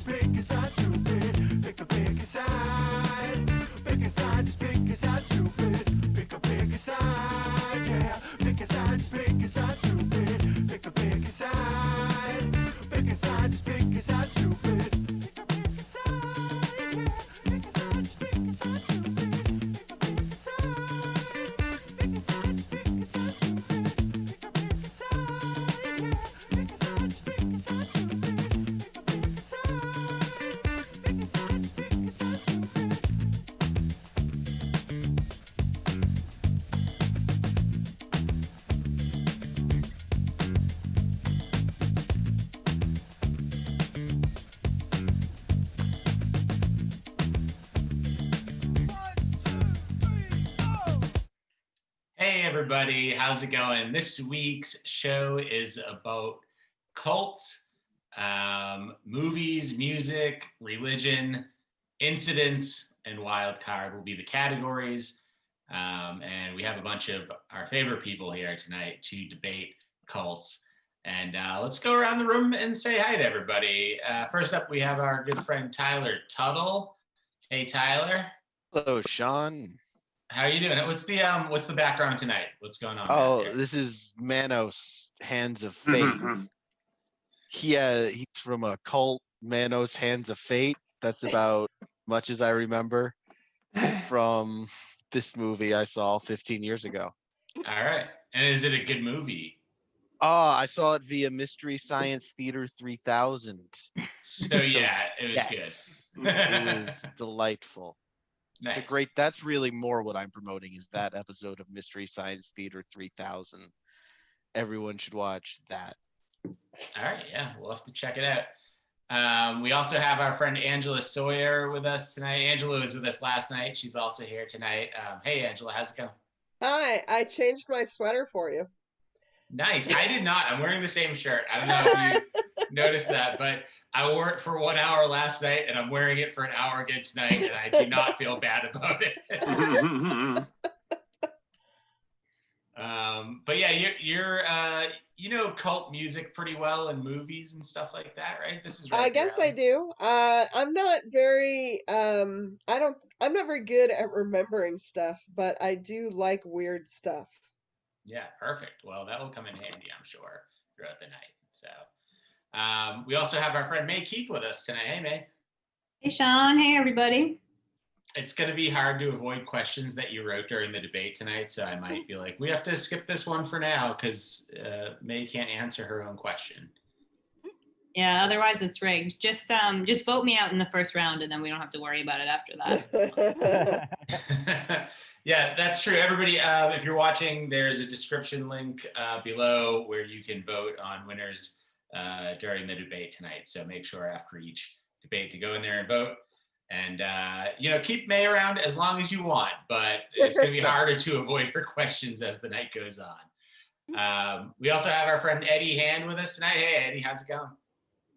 just pick a side, stupid. Pick a side. Pick a side, just pick a side, stupid. Pick a side, yeah. Pick a side, just pick a side, stupid. Pick a side. Pick a side, just pick a side, stupid. Pick a side, yeah. Pick a side, just pick a side, stupid. Pick a side. Pick a side, just pick a side, stupid. Pick a side, yeah. Pick a side, just pick a side, stupid. Pick a side. Pick a side, just pick a side, stupid. Hey everybody, how's it going? This week's show is about cults, movies, music, religion, incidents, and wild card will be the categories. And we have a bunch of our favorite people here tonight to debate cults. And let's go around the room and say hi to everybody. First up, we have our good friend Tyler Tuttle. Hey Tyler. Hello, Sean. How are you doing? What's the background tonight? What's going on? Oh, this is Manos, Hands of Fate. He's from a cult, Manos, Hands of Fate. That's about much as I remember from this movie I saw 15 years ago. All right. And is it a good movie? Oh, I saw it via Mystery Science Theater 3000. So yeah, it was Yes, good. it was delightful. Nice. That's really more what I'm promoting is that episode of Mystery Science Theater 3000. Everyone should watch that. All right, yeah, we'll have to check it out. We also have our friend Angela Sawyer with us tonight. Angela was with us last night. She's also here tonight. Hey, Angela, how's it going? Hi, I changed my sweater for you. Nice. I did not. I'm wearing the same shirt. I don't know if you noticed that, but I wore it for 1 hour last night, and I'm wearing it for an hour again tonight, and I do not feel bad about it. But yeah, you're you know cult music pretty well and movies and stuff like that, right? This is right I guess I do. I'm not very I'm not very good at remembering stuff, but I do like weird stuff. Yeah, perfect. Well, that will come in handy, I'm sure, throughout the night. So we also have our friend May Keith with us tonight. Hey, May. Hey, Sean. Hey, everybody. It's going to be hard to avoid questions that you wrote during the debate tonight, so I might be like, we have to skip this one for now because May can't answer her own question. Yeah, otherwise it's rigged. Just vote me out in the first round, and then we don't have to worry about it after that. Yeah, that's true. Everybody, if you're watching, there's a description link below where you can vote on winners during the debate tonight. So make sure after each debate to go in there and vote. And, keep May around as long as you want, but it's going to be harder to avoid her questions as the night goes on. We also have our friend Eddie Hand with us tonight. Hey, Eddie, how's it going?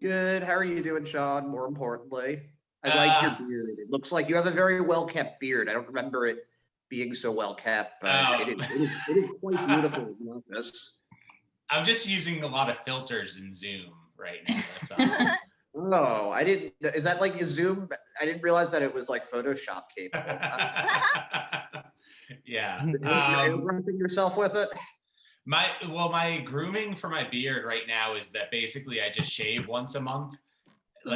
Good. How are you doing, Sean? More importantly, I like your beard. It looks like you have a very well-kept beard. I don't remember it being so well-kept, but it is quite beautiful in the office. I'm just using a lot of filters in Zoom right now. That's all. Oh, I didn't. Is that like a Zoom? I didn't realize that it was like Photoshop capable. Yeah. You're airbrushing yourself with it? My grooming for my beard right now is that basically I just shave once a month,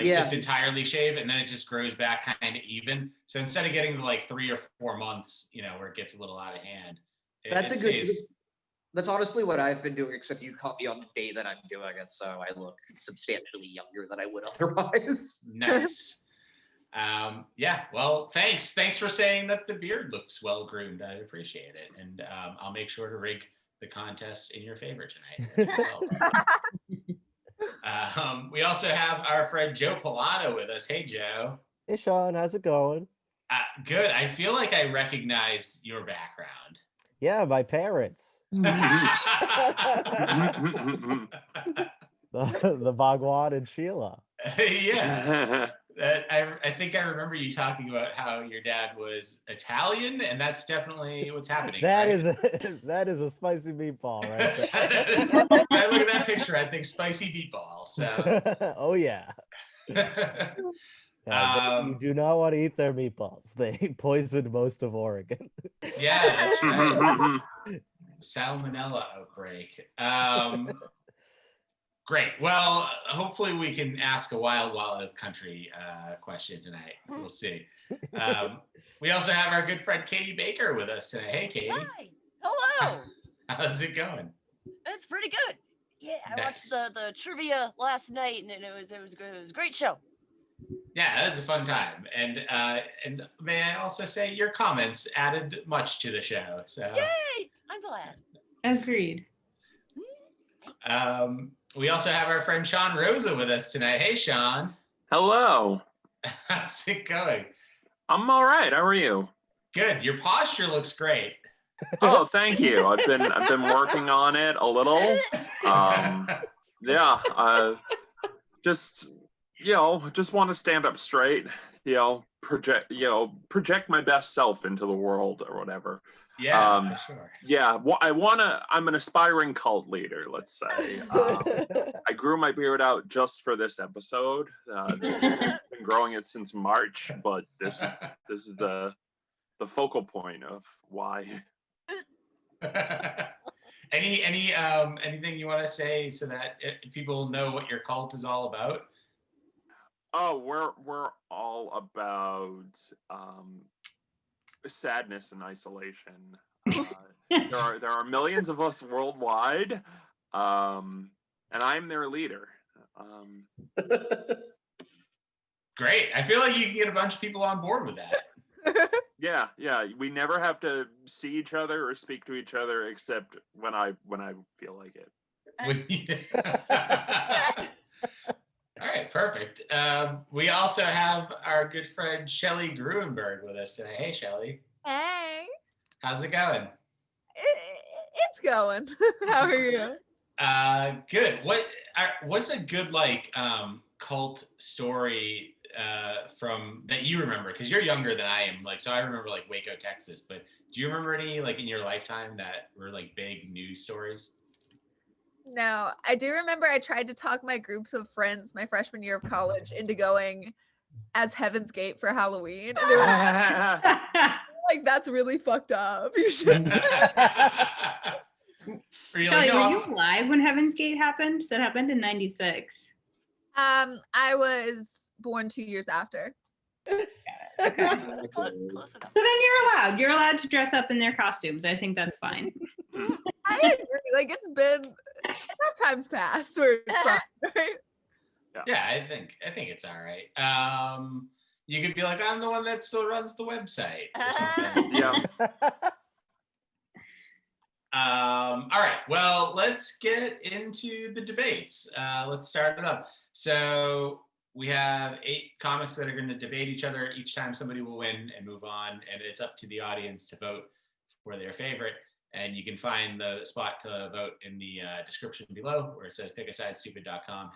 just entirely shave, and then it just grows back kind of even. So instead of getting to like 3 or 4 months, where it gets a little out of hand, That's honestly what I've been doing, except you caught me on the day that I'm doing it, so I look substantially younger than I would otherwise. Nice. Yeah, well, thanks for saying that the beard looks well groomed. I appreciate it, and I'll make sure to rig the contest in your favor tonight as well. We also have our friend Joe Pilano with us. Hey, Joe. Hey, Sean, how's it going? Good. I feel like I recognize your background. Yeah, my parents. The Bhagwan and Sheila. Yeah. I think I remember you talking about how your dad was Italian, and that's definitely what's happening. That is a spicy meatball, right? I look at that picture, I think spicy meatball. So. Oh yeah. Yeah, you Um, do not want to eat their meatballs. They poisoned most of Oregon. yeah, that's right. Salmonella outbreak. Great. Well, hopefully we can ask a wild, wild country question tonight. We'll see. We also have our good friend Katie Baker with us today. Hey, Katie. Hi. Hello. How's it going? It's pretty good. Yeah, I watched the trivia last night, and it was good. It was a great show. Yeah, that was a fun time. And may I also say your comments added much to the show. So Yay! I'm glad. Agreed. we also have our friend Sean Rosa with us tonight. Hey, Sean. Hello. How's it going? I'm all right. How are you? Good. Your posture looks great. Oh, thank you. I've been working on it a little. Just just want to stand up straight. Project my best self into the world or whatever. Yeah, for sure. Yeah, I'm an aspiring cult leader, let's say. I grew my beard out just for this episode. Been growing it since March, but this is the focal point of why. Anything you want to say so that people know what your cult is all about? Oh, we're all about sadness and isolation. There are millions of us worldwide, and I'm their leader. Great. I feel like you can get a bunch of people on board with that. Yeah. We never have to see each other or speak to each other except when I feel like it. All right, perfect. We also have our good friend Shelly Gruenberg with us today. Hey, Shelly. Hey. How's it going? It's going. How are you? Good. What's a good cult story from that you remember? Because you're younger than I am. So I remember Waco, Texas. But do you remember any in your lifetime that were big news stories? No, I do remember I tried to talk my groups of friends my freshman year of college into going as Heaven's Gate for Halloween. And they were that's really fucked up. You should. Were you Kelly, were you alive when Heaven's Gate happened? That happened in '96. I was born 2 years after. Okay. Close enough. So then you're allowed. You're allowed to dress up in their costumes. I think that's fine. I agree. It's been enough times past where it's fine, right? Yeah, I think it's all right. You could be like, I'm the one that still runs the website. Or something. Yeah. All right. Well, let's get into the debates. Let's start it up. So we have 8 comics that are going to debate each other. Each time somebody will win and move on, and it's up to the audience to vote for their favorite. And you can find the spot to vote in the description below where it says pickasidestupid.com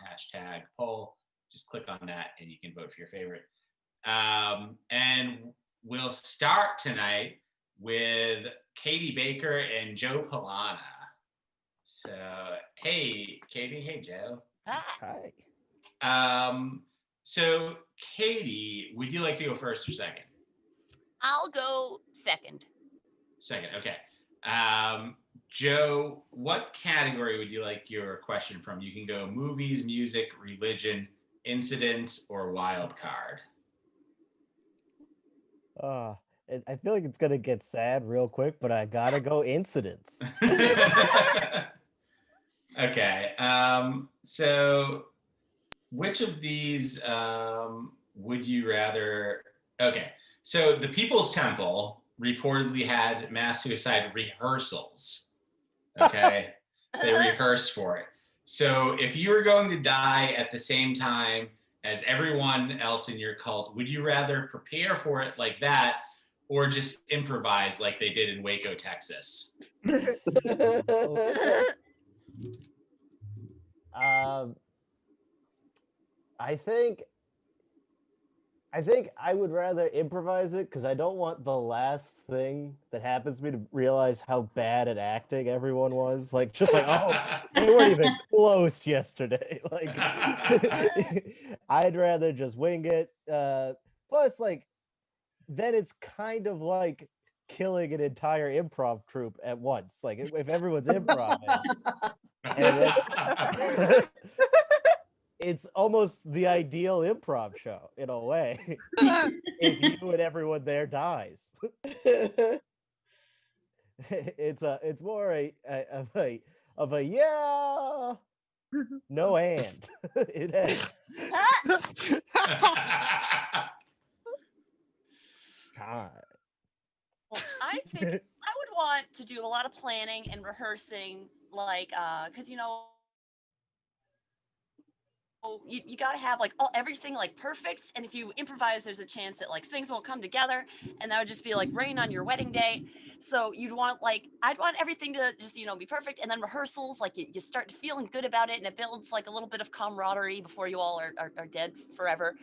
#poll. Just click on that and you can vote for your favorite. And we'll start tonight with Katie Baker and Joe Polana. So, hey, Katie. Hey, Joe. Hi. So, Katie, would you like to go first or second? I'll go second. Second, okay. Joe, what category would you like your question from? You can go movies, music, religion, incidents, or wild card. I feel like it's gonna get sad real quick, but I gotta go incidents. Okay. So which of these would you rather? Okay. So the People's Temple reportedly had mass suicide rehearsals. Okay. They rehearsed for it. So if you were going to die at the same time as everyone else in your cult, would you rather prepare for it like that or just improvise like they did in Waco, Texas? I think I think I would rather improvise it because I don't want the last thing that happens to me to realize how bad at acting everyone was. Like, just like, oh, they weren't even close yesterday. Like, I'd rather just wing it. Plus, like, then it's kind of like killing an entire improv troupe at once. Like, if everyone's improv, and it's almost the ideal improv show in a way. If you and everyone there dies, it's more of a yeah, no and it ends. God. Well, I think I would want to do a lot of planning and rehearsing, like, because you got to have like everything like perfect, and if you improvise there's a chance that like things won't come together, and that would just be like rain on your wedding day. So you'd want, like, I'd want everything to just be perfect, and then rehearsals, like you start feeling good about it, and it builds like a little bit of camaraderie before you all are dead forever.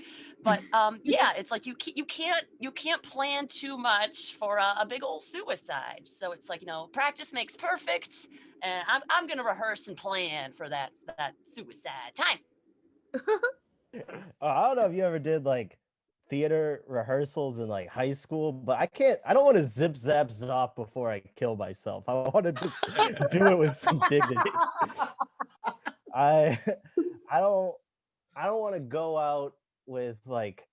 But yeah, it's like you can't plan too much for a big old suicide. So it's like, practice makes perfect, and I'm gonna rehearse and plan for that suicide time. I don't know if you ever did like theater rehearsals in like high school, but I don't want to zip zap zop before I kill myself. I want to just do it with some dignity. I don't want to go out with like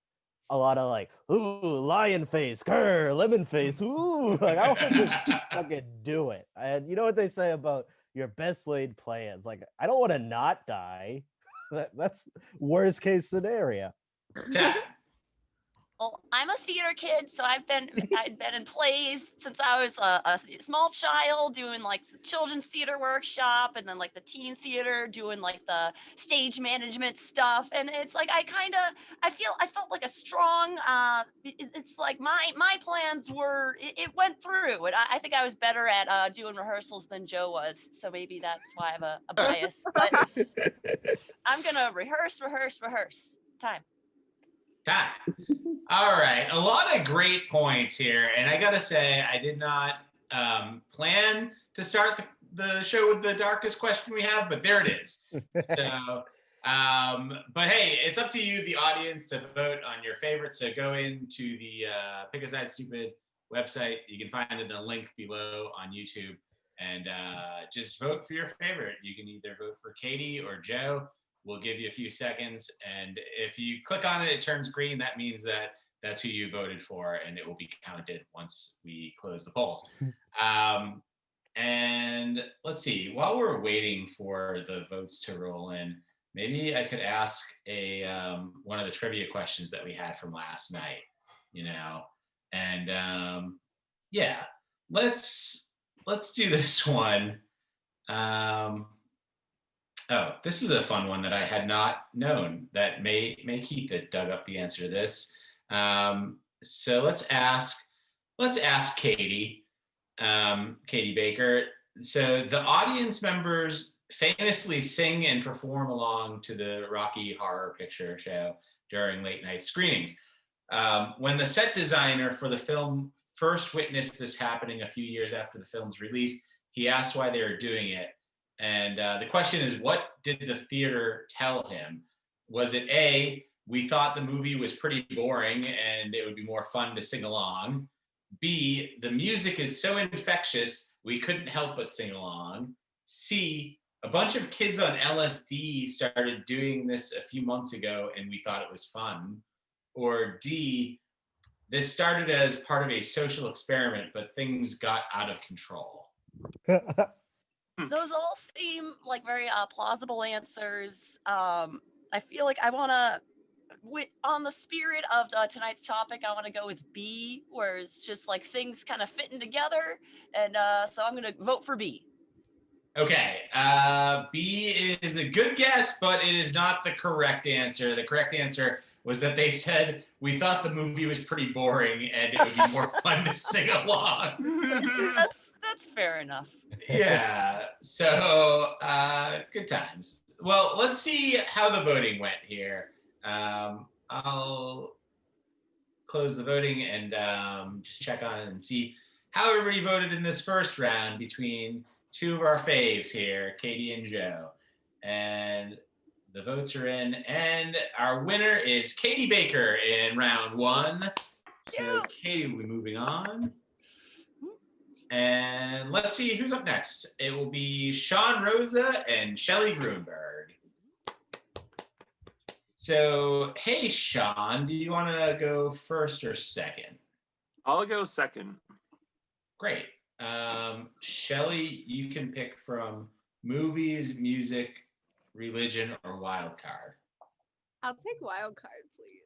a lot of like, ooh, lion face, grr, lemon face, ooh, like I want to just fucking do it. And you know what they say about your best laid plans? Like, I don't want to not die. That's worst case scenario. Well, I'm a theater kid, so I've been in plays since I was a small child, doing like children's theater workshop, and then like the teen theater, doing like the stage management stuff. And it's like I felt like a strong. It's like my plans were. It went through, and I think I was better at doing rehearsals than Joe was. So maybe that's why I have a bias. But I'm gonna rehearse. Time. All right, a lot of great points here, and I gotta say, I did not plan to start the show with the darkest question we have, but there it is. So, but hey, it's up to you, the audience, to vote on your favorite. So go into the Pick a Side Stupid website. You can find the link below on YouTube, and just vote for your favorite. You can either vote for Katie or Joe. We'll give you a few seconds, and if you click on it, it turns green. That means that's who you voted for, and it will be counted once we close the polls. And let's see, while we're waiting for the votes to roll in, maybe I could ask one of the trivia questions that we had from last night, and yeah, let's do this one. Oh, this is a fun one that I had not known that May Keith had dug up the answer to this. So let's ask Katie, Katie Baker. So the audience members famously sing and perform along to the Rocky Horror Picture Show during late night screenings. When the set designer for the film first witnessed this happening a few years after the film's release, he asked why they were doing it. And the question is, what did the theater tell him? Was it A, we thought the movie was pretty boring and it would be more fun to sing along? B, the music is so infectious, we couldn't help but sing along? C, a bunch of kids on LSD started doing this a few months ago and we thought it was fun? Or D, this started as part of a social experiment, but things got out of control? Those all seem like very plausible answers. I feel like I want to, on the spirit of tonight's topic, I want to go with B, where it's just like things kind of fitting together. And so I'm going to vote for B. Okay, B is a good guess, but it is not the correct answer. The correct answer was that they said, we thought the movie was pretty boring and it would be more fun to sing along. That's fair enough. Yeah, so good times. Well, let's see how the voting went here. I'll close the voting and just check on it and see how everybody voted in this first round between two of our faves here, Katie and Joe. And the votes are in, and our winner is Katie Baker in round 1. So Katie will be moving on. And let's see who's up next. It will be Sean Rosa and Shelly Grunberg. So, hey, Sean, do you want to go first or second? I'll go second. Great. Shelly, you can pick from movies, music, religion, or wild card. I'll take wild card, please.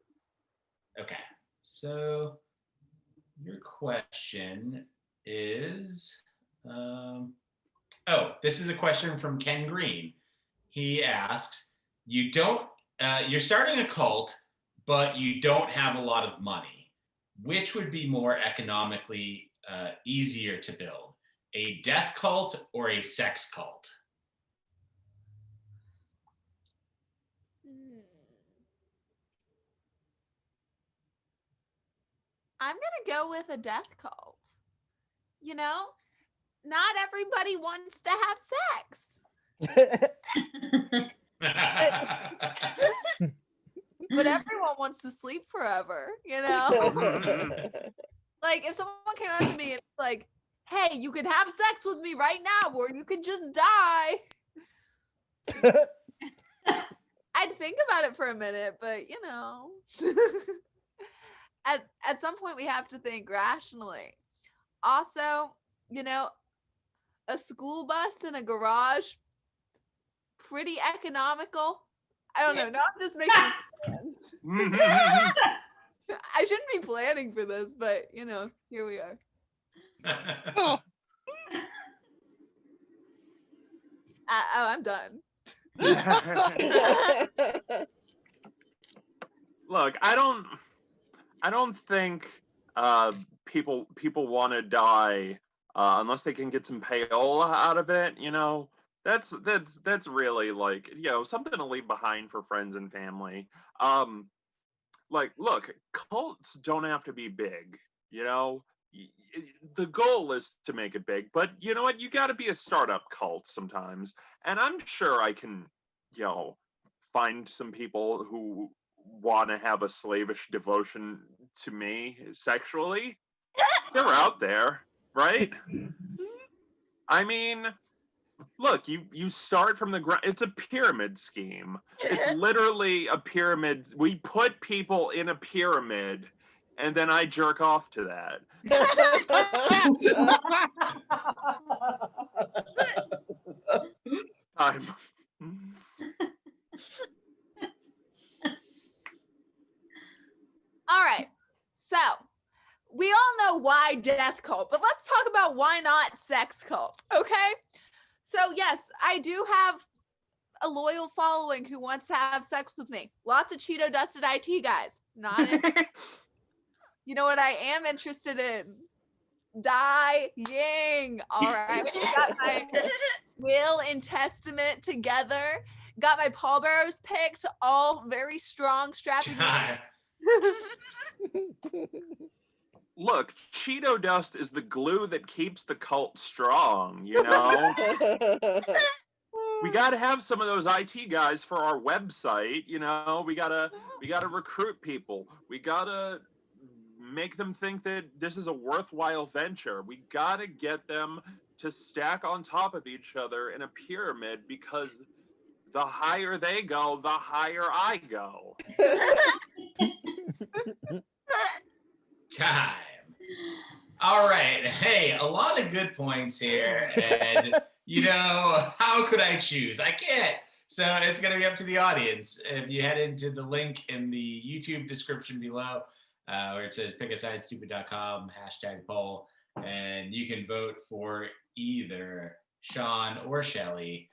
Okay. So your question is, this is a question from Ken Green. He asks, you're starting a cult, but you don't have a lot of money. Which would be more economically easier to build, a death cult or a sex cult? I'm gonna go with a death cult. You know, not everybody wants to have sex, but everyone wants to sleep forever, you know? Like, if someone came up to me and was like, hey, you can have sex with me right now, or you can just die. I'd think about it for a minute, but you know, at some point we have to think rationally. Also, you know, a school bus in a garage, pretty economical. I don't know. Now I'm just making plans. I shouldn't be planning for this, but you know, here we are. I'm done. Look, I don't think people want to die unless they can get some payola out of it. You know, that's really like, you know, something to leave behind for friends and family. Like, look, cults don't have to be big. You know, the goal is to make it big, but you know what? You got to be a startup cult sometimes, and I'm sure I can, you know, find some people who want to have a slavish devotion to me sexually. They're out there, right? I mean, look, you start from the ground. It's a pyramid scheme. It's literally a pyramid. We put people in a pyramid, and then I jerk off to that. Time. All right. So we all know why death cult, but let's talk about why not sex cult. Okay. So yes, I do have a loyal following who wants to have sex with me. Lots of Cheeto dusted IT guys. Not in. You know what I am interested in? Dying. All right. Got my will and testament together. Got my pallbearers picked. All very strong, strapping. Look, Cheeto dust is the glue that keeps the cult strong, you know? We got to have some of those IT guys for our website, you know? We got to recruit people. We got to make them think that this is a worthwhile venture. We got to get them to stack on top of each other in a pyramid, because the higher they go, the higher I go. Time. All right. Hey, a lot of good points here. And, you know, how could I choose? I can't. So it's going to be up to the audience. If you head into the link in the YouTube description below, where it says pickasidestupid.com #poll, and you can vote for either Sean or Shelly,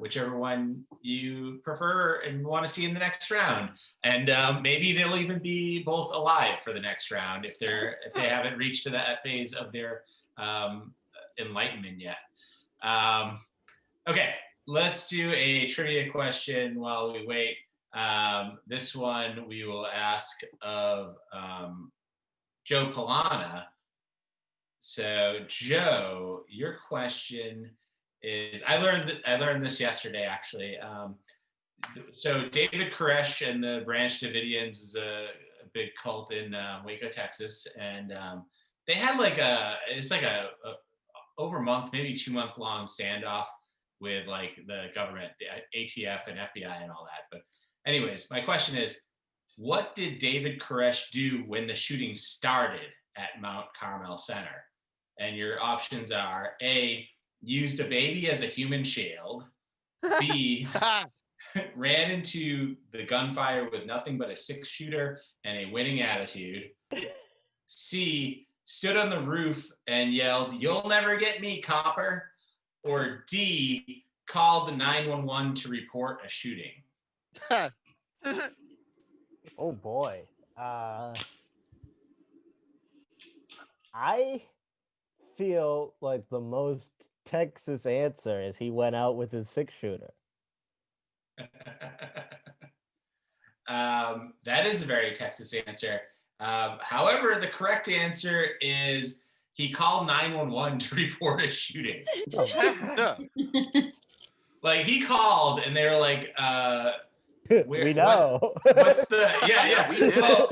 whichever one you prefer and want to see in the next round. And maybe they'll even be both alive for the next round if they haven't reached to that phase of their enlightenment yet. Okay, let's do a trivia question while we wait. This one we will ask of Joe Polana. So Joe, your question is, I learned this yesterday actually. So David Koresh and the Branch Davidians was a big cult in Waco, Texas, and they had like a over a month, maybe 2 month long standoff with like the government, the ATF and FBI and all that. But anyways, my question is, what did David Koresh do when the shooting started at Mount Carmel Center? And your options are A, used a baby as a human shield, B, ran into the gunfire with nothing but a 6-shooter and a winning attitude, C, stood on the roof and yelled, "You'll never get me, copper," or D, called the 911 to report a shooting? Oh boy. I feel like the most Texas answer is he went out with his 6-shooter. That is a very Texas answer. However, the correct answer is he called 911 to report a shooting. Like he called and they were like, we know. What's the we know.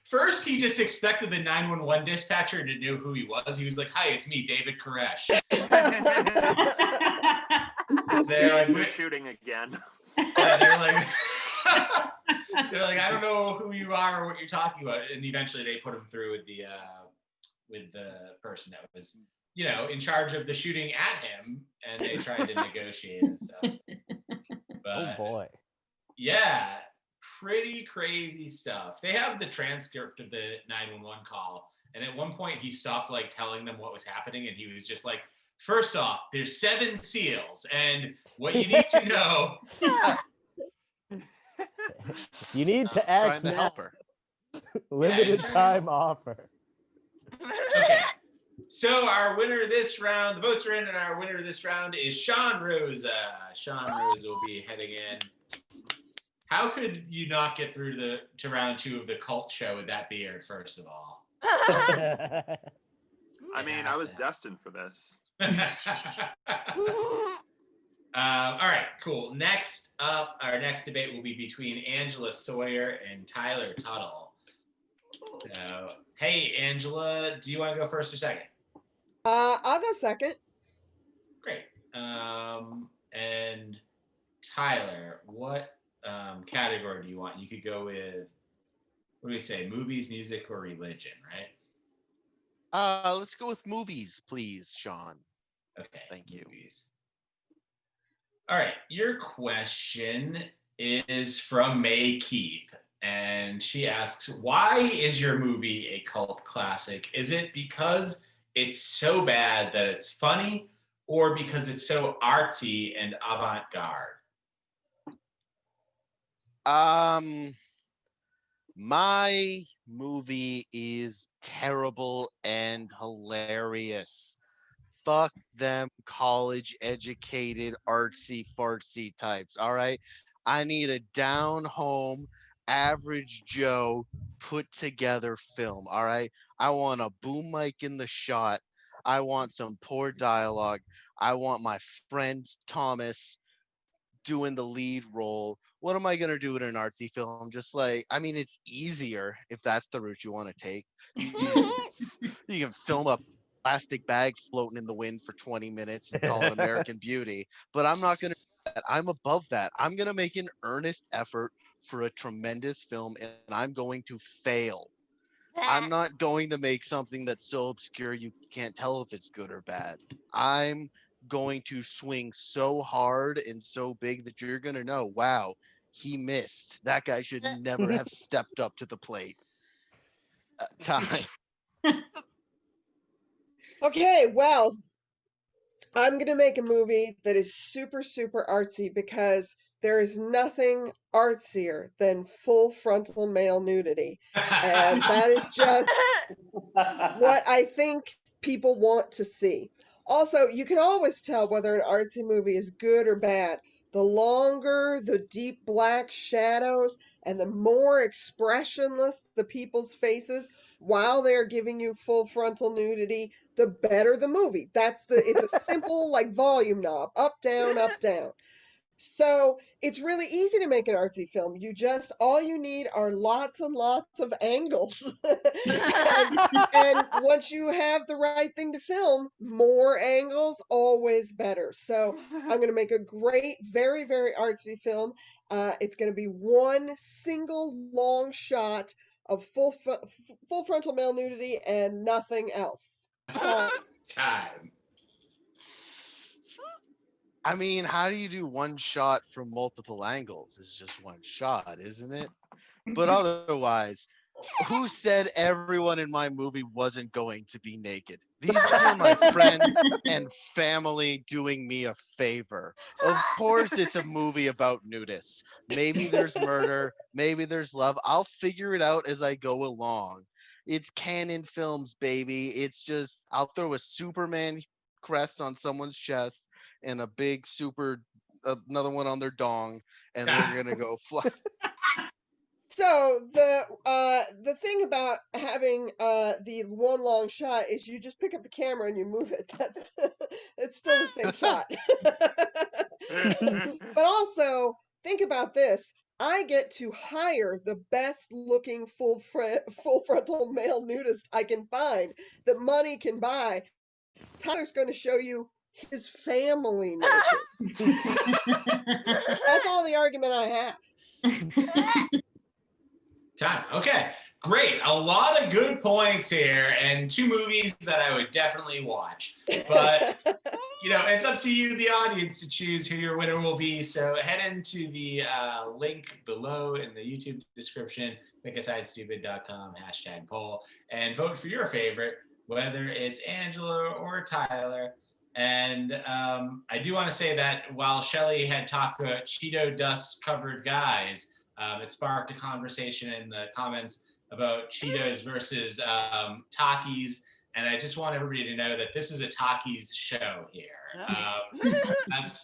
First, he just expected the 911 dispatcher to know who he was. He was like, "Hi, it's me, David Koresh." They're like, We're shooting again. they're like, I don't know who you are or what you're talking about. And eventually, they put him through with the person that was, in charge of the shooting at him, and they tried to negotiate and stuff. But, Oh boy. yeah, pretty crazy stuff. They have the transcript of the 911 call, and at one point he stopped like telling them what was happening, and he was just like, "First off, there's 7 SEALs, and what you need to know." You need to Trying act to now. help her. Limited time offer. Okay. So our winner this round, the votes are in, and our winner this round is Sean Rosa. Sean Rosa will be heading in. How could you not get through to round 2 of the cult show with that beard, first of all? I mean, I was destined for this. All right, cool. Next up, our next debate will be between Angela Sawyer and Tyler Tuttle. So, hey, Angela, do you want to go first or second? I'll go second. Great. And Tyler, what category do you want? You could go with, what do we say, movies, music, or religion, right? Let's go with movies, please, Sean. Okay. Thank you. Movies. All right. Your question is from May Keith, and she asks, why is your movie a cult classic? Is it because it's so bad that it's funny, or because it's so artsy and avant-garde? My movie is terrible and hilarious. Fuck them college educated artsy fartsy types. All right. I need a down home average Joe put together film. All right. I want a boom mic in the shot. I want some poor dialogue. I want my friend Thomas doing the lead role. What am I going to do in an artsy film? Just like, I mean, it's easier if that's the route you want to take. You can film a plastic bag floating in the wind for 20 minutes and call it American Beauty. But I'm not going to do that. I'm above that. I'm going to make an earnest effort for a tremendous film, and I'm going to fail. I'm not going to make something that's so obscure you can't tell if it's good or bad. I'm going to swing so hard and so big that you're going to know, wow, he missed. That guy should never have stepped up to the plate. Time. Okay, well, I'm going to make a movie that is super, super artsy because there is nothing artsier than full frontal male nudity. And that is just what I think people want to see. Also, you can always tell whether an artsy movie is good or bad the longer the deep black shadows and the more expressionless the people's faces while they're giving you full frontal nudity, the better the movie. It's a simple like volume knob, up, down, up, down. So it's really easy to make an artsy film. All you need are lots and lots of angles. and once you have the right thing to film, more angles, always better. So I'm going to make a great, very, very artsy film. It's going to be one single long shot of full frontal male nudity and nothing else. Time. I mean, how do you do one shot from multiple angles? It's just one shot, isn't it? But otherwise, who said everyone in my movie wasn't going to be naked? These are my friends and family doing me a favor. Of course, it's a movie about nudists. Maybe there's murder, maybe there's love. I'll figure it out as I go along. It's canon films, baby. It's just, I'll throw a Superman crest on someone's chest and a big another one on their dong, and they're gonna go fly. So the thing about having the one long shot is you just pick up the camera and you move it. It's still the same shot. But also think about this. I get to hire the best looking full frontal male nudist I can find that money can buy. Tyler's going to show you his family naked. That's all the argument I have. Time. Okay, great. A lot of good points here, and 2 movies that I would definitely watch. But it's up to you, the audience, to choose who your winner will be. So head into the link below in the YouTube description, PickAsideStupid.com #poll, and vote for your favorite, whether it's Angela or Tyler. And I do want to say that while Shelley had talked about Cheeto dust covered guys, it sparked a conversation in the comments about Cheetos versus Takis. And I just want everybody to know that this is a Takis show here.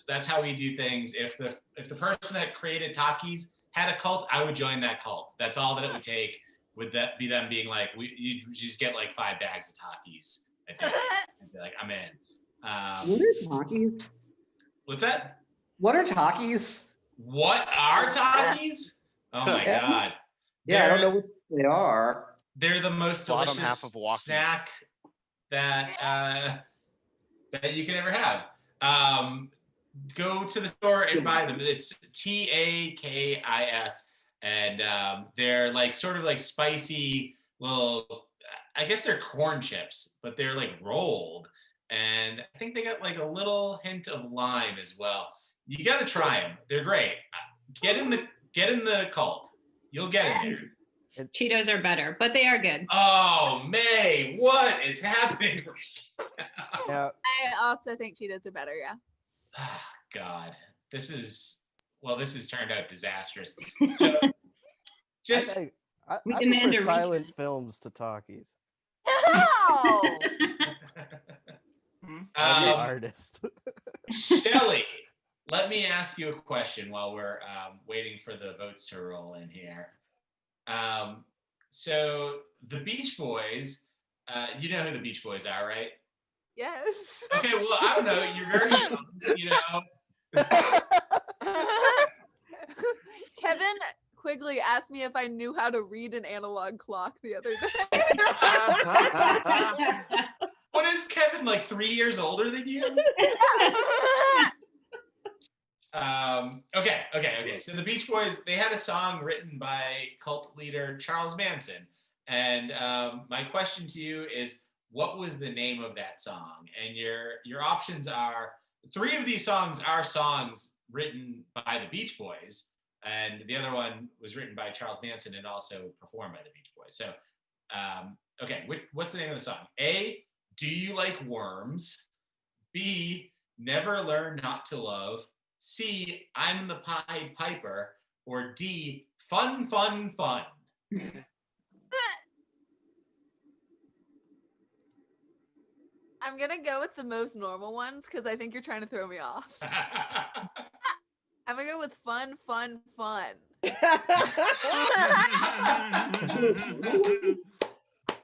That's how we do things. If the person that created Takis had a cult, I would join that cult. That's all that it would take. Would that be them being like, you just get like 5 bags of Takis a day? I'd be like, I'm in. What are Takis? What's that? What are Takis? What are Takis? Oh my God. Yeah, I don't know what they are. They're the most Bottom delicious half of Walkies. snack that you can ever have. Go to the store and buy them. It's Takis, and they're like sort of like spicy little. I guess they're corn chips, but they're like rolled, and I think they got like a little hint of lime as well. You got to try them. They're great. Get in the cult. You'll get in there. Cheetos are better, but they are good. Oh, May, what is happening? Yeah. I also think Cheetos are better, yeah. Oh, God, this has turned out disastrous. So, just I We demand prefer a silent films to talkies. Oh! I'm an artist. Shelley, let me ask you a question while we're waiting for the votes to roll in here. So the Beach Boys, you know who the Beach Boys are, right? Yes. Okay, well, I don't know. You're very young, Kevin Quigley asked me if I knew how to read an analog clock the other day. What is Kevin, like 3 years older than you? Okay. So the Beach Boys, they had a song written by cult leader Charles Manson. And my question to you is, what was the name of that song? And your options are, 3 of these songs are songs written by the Beach Boys, and the other one was written by Charles Manson and also performed by the Beach Boys. So, okay, what's the name of the song? A, Do You Like Worms? B, Never Learn Not to Love? C, I'm the Pied Piper? Or D, Fun, Fun, Fun? I'm gonna go with the most normal ones because I think you're trying to throw me off. I'm gonna go with fun, fun, fun.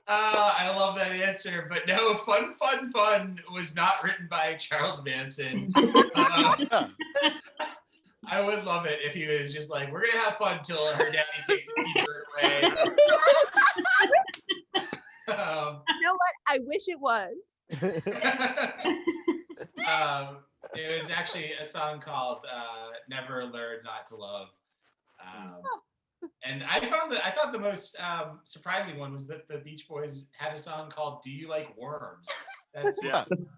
I love that answer, but no, Fun, Fun, Fun was not written by Charles Manson. I would love it if he was just like, we're gonna have fun till her daddy takes the keyboard away. You know what? I wish it was. It was actually a song called "Never Learn Not to Love," and I thought the most surprising one was that the Beach Boys had a song called "Do You Like Worms?" That's Yeah. And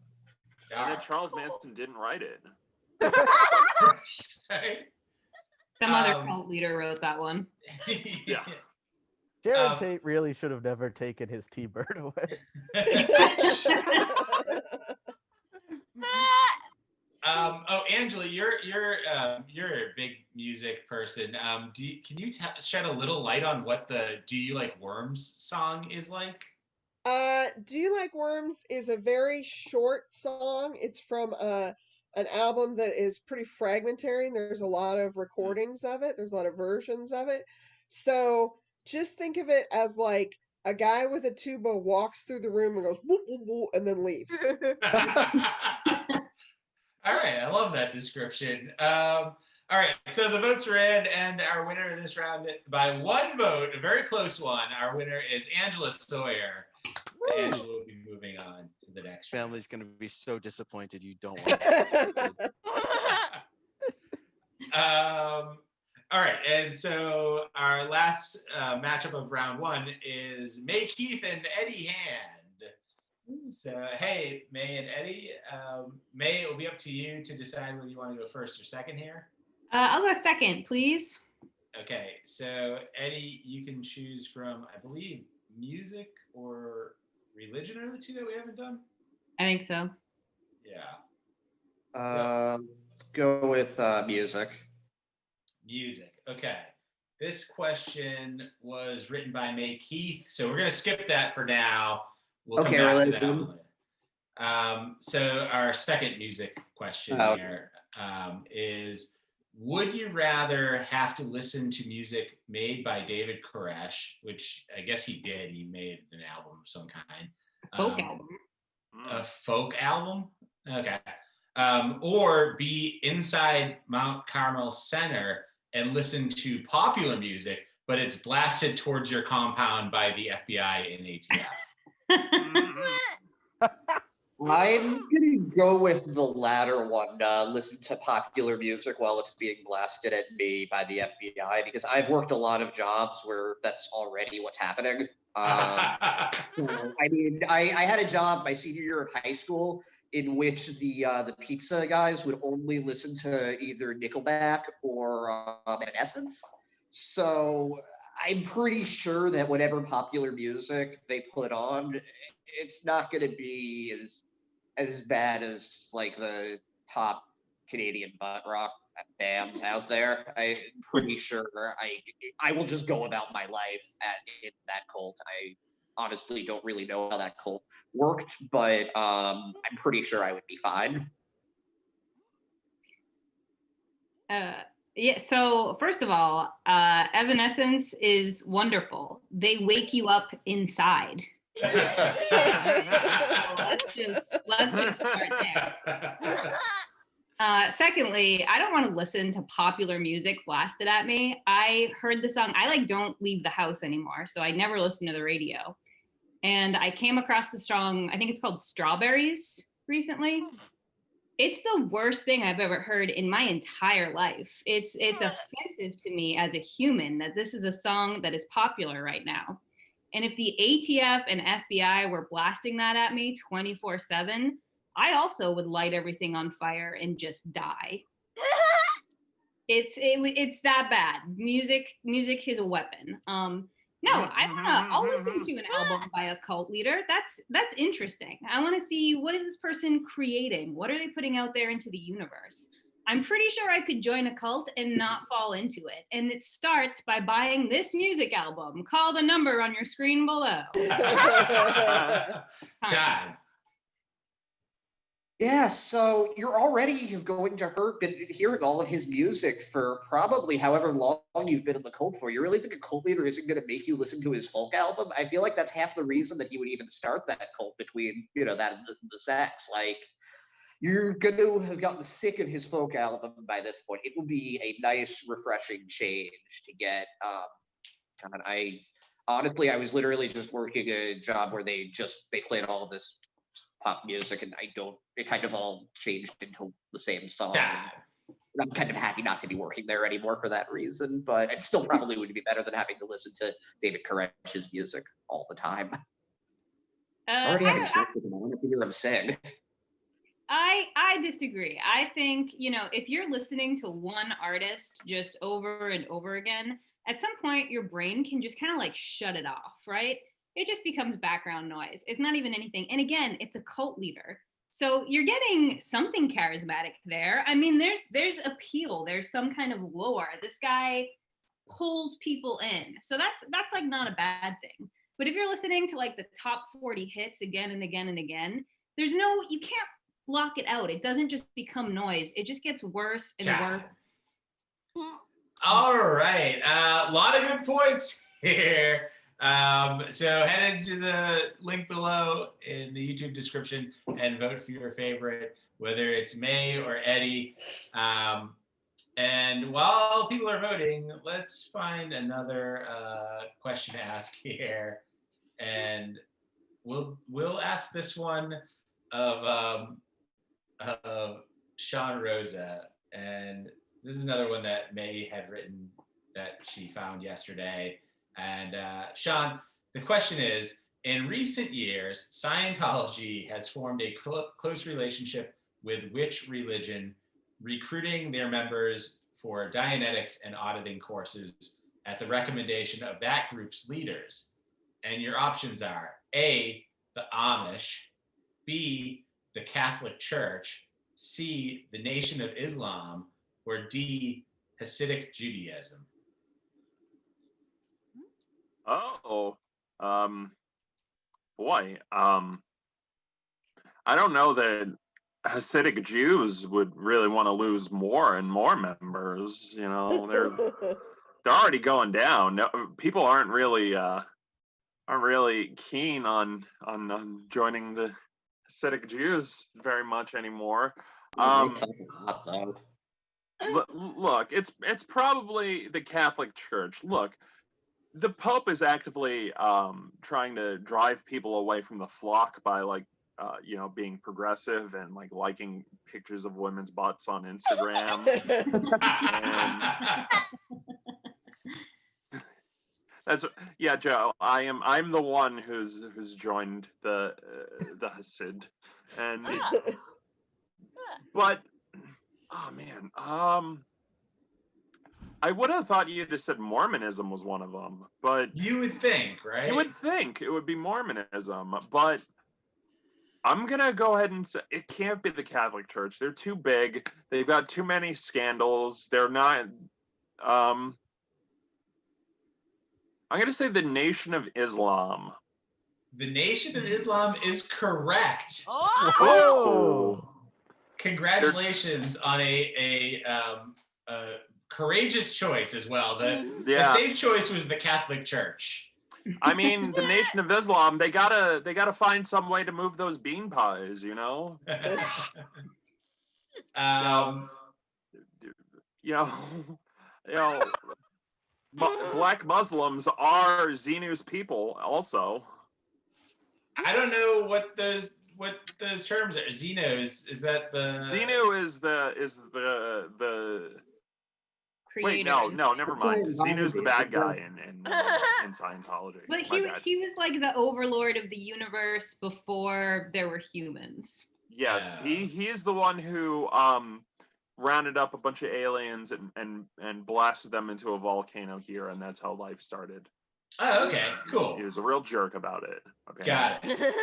then Charles Manson didn't write it. Right? Some other cult leader wrote that one. Yeah. Jared Tate really should have never taken his T-Bird away. Oh, Angela, you're a big music person. Can you shed a little light on what the "Do You Like Worms" song is like? Do You Like Worms is a very short song. It's from an album that is pretty fragmentary, and there's a lot of recordings of it. There's a lot of versions of it. So just think of it as like a guy with a tuba walks through the room and goes whoop, whoop, whoop, and then leaves. All right, I love that description. All right, so the votes are in, and our winner of this round by one vote, a very close one. Our winner is Angela Sawyer. Angela will be moving on to the next round. Family's gonna be so disappointed you don't want to. All right, and so our last matchup of round one is May Keith and Eddie Hand. So, hey, May and Eddie, May, it will be up to you to decide whether you want to go first or second here. I'll go second, please. Okay, so Eddie, you can choose from, I believe, music or religion are the two that we haven't done. I think so. Yeah. Let's go with music. Music. Okay. This question was written by May Keith, so we're going to skip that for now. We'll come back to that one later. So our second music question here is, would you rather have to listen to music made by David Koresh, which I guess he did, he made an album of some kind. Folk album. A folk album? Okay. Or be inside Mount Carmel Center and listen to popular music, but it's blasted towards your compound by the FBI and ATF. I'm gonna go with the latter one. Listen to popular music while it's being blasted at me by the FBI, because I've worked a lot of jobs where that's already what's happening. I mean, I had a job my senior year of high school in which the pizza guys would only listen to either Nickelback or Evanescence. So I'm pretty sure that whatever popular music they put on, it's not going to be as bad as like the top Canadian butt rock bands out there. I'm pretty sure I will just go about my life in that cult. I honestly don't really know how that cult worked, but I'm pretty sure I would be fine. Yeah, so first of all, Evanescence is wonderful. They wake you up inside. So let's just start there. Secondly, I don't want to listen to popular music blasted at me. I heard the song. I don't leave the house anymore, so I never listen to the radio. And I came across the song, I think it's called Strawberries recently. It's the worst thing I've ever heard in my entire life. It's offensive to me as a human that this is a song that is popular right now. And if the ATF and FBI were blasting that at me 24/7, I also would light everything on fire and just die. It's that bad. Music is a weapon. No, I'll listen to an album by a cult leader. That's interesting. I want to see, what is this person creating? What are they putting out there into the universe? I'm pretty sure I could join a cult and not fall into it. And it starts by buying this music album. Call the number on your screen below. Time. Yeah, so you're already going to been hearing all of his music for probably however long you've been in the cult for. You really think a cult leader isn't going to make you listen to his folk album? I feel like that's half the reason that he would even start that cult between, that and the sex. Like, you're going to have gotten sick of his folk album by this point. It will be a nice, refreshing change to get. God, honestly, I was literally just working a job where they played all of this pop music, and it kind of all changed into the same song. Sad. I'm kind of happy not to be working there anymore for that reason, but it still probably would be better than having to listen to David Koresh's music all the time. Already having sex with him, I want to hear him sing. I disagree. I think, if you're listening to one artist just over and over again, at some point your brain can just kind of like shut it off, right? It just becomes background noise. It's not even anything. And again, it's a cult leader. So you're getting something charismatic there. I mean, there's appeal. There's some kind of lore. This guy pulls people in. So that's like not a bad thing. But if you're listening to like the top 40 hits again and again and again, you can't block it out. It doesn't just become noise. It just gets worse and worse. All right. A lot of good points here. So head into the link below in the YouTube description and vote for your favorite, whether it's May or Eddie. And while people are voting, let's find another question to ask here. And we'll ask this one of Sean Rosa. And this is another one that May had written that she found yesterday. And Sean, the question is, in recent years, Scientology has formed a close relationship with which religion, recruiting their members for Dianetics and auditing courses at the recommendation of that group's leaders? And your options are A, the Amish, B, the Catholic Church, C, the Nation of Islam, or D, Hasidic Judaism. Oh, boy. I don't know that Hasidic Jews would really want to lose more and more members. They're already going down. No, people aren't really keen on joining the Hasidic Jews very much anymore. Look, it's probably the Catholic Church. Look, the Pope is actively trying to drive people away from the flock by being progressive and liking pictures of women's butts on Instagram. Joe. I'm the one who's joined the Hasid, and but oh man, I would have thought you'd have said Mormonism was one of them, but you would think, right? You would think it would be Mormonism, but I'm gonna go ahead and say it can't be the Catholic Church. They're too big. They've got too many scandals. They're not. I'm gonna say the Nation of Islam. The Nation of Islam is correct. Oh! Congratulations on a courageous choice as well. The safe choice was the Catholic Church. I mean, the Nation of Islam, they gotta find some way to move those bean pies, Black Muslims are Xenu's people also. I don't know what those terms are. Xenu is that the Xenu is the Wait, no, never mind. Xenu's the bad guy in Scientology. But he was like the overlord of the universe before there were humans. Yes, he is the one who rounded up a bunch of aliens and blasted them into a volcano here, and that's how life started. Oh, okay, cool. He was a real jerk about it. Okay. Got it.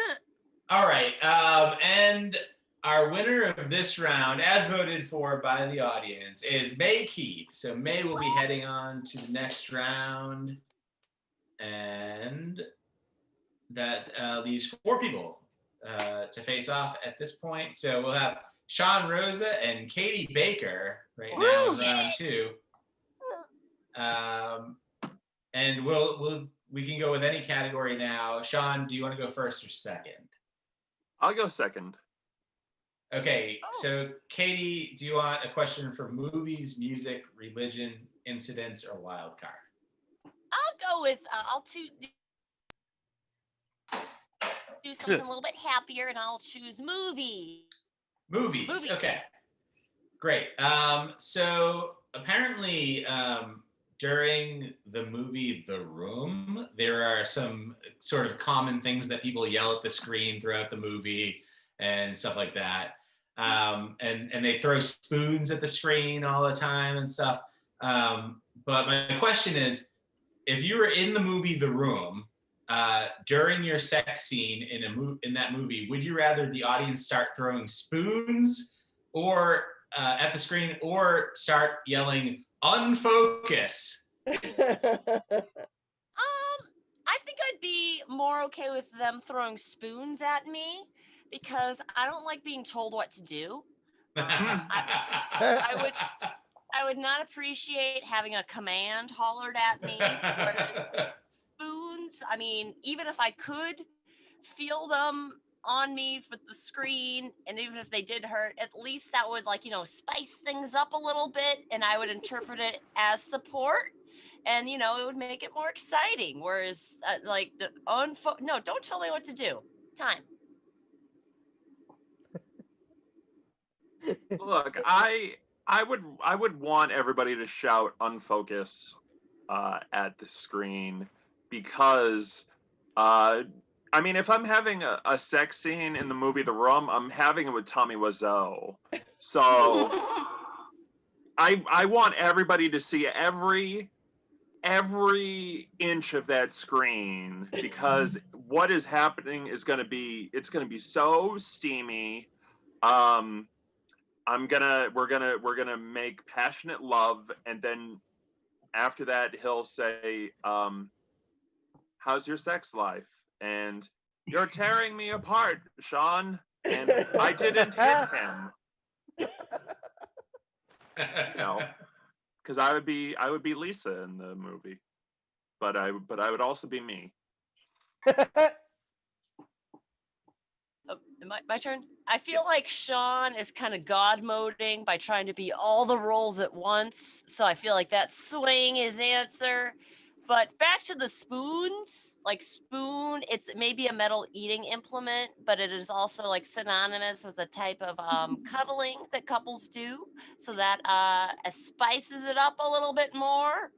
All right, and our winner of this round, as voted for by the audience, is May Keith. So May will be heading on to the next round, and that leaves 4 people to face off at this point. So we'll have Sean Rosa and Katie Baker right now in round 2. And we can go with any category now. Sean, do you want to go first or second? I'll go second. Okay, so Katie, do you want a question for movies, music, religion, incidents, or wild card? I'll go with I'll do something a little bit happier, and I'll choose movie. Movies. Okay, great. So apparently, during the movie The Room, there are some sort of common things that people yell at the screen throughout the movie and stuff like that. And they throw spoons at the screen all the time and stuff. But my question is, if you were in the movie The Room, during your sex scene in that movie, would you rather the audience start throwing spoons or at the screen, or start yelling "unfocus"? I think I'd be more okay with them throwing spoons at me, because I don't like being told what to do. I would not appreciate having a command hollered at me. Whereas spoons, I mean, even if I could feel them on me for the screen, and even if they did hurt, at least that would, like, spice things up a little bit, and I would interpret it as support, and it would make it more exciting. Whereas like the no, don't tell me what to do. Time. Look, I would want everybody to shout "unfocus" at the screen, because I mean, if I'm having a sex scene in the movie The Room, I'm having it with Tommy Wiseau. So I want everybody to see every inch of that screen, because what is happening is going to be so steamy. We're gonna make passionate love, and then after that he'll say, how's your sex life? And you're tearing me apart, Sean, and I didn't hit him. Because I would be Lisa in the movie, but I would also be me. My turn. I feel like Sean is kind of God moding by trying to be all the roles at once. So I feel like that's swaying his answer. But back to the spoons, like spoon, it's maybe a metal eating implement, but it is also like synonymous with a type of cuddling that couples do. So that spices it up a little bit more.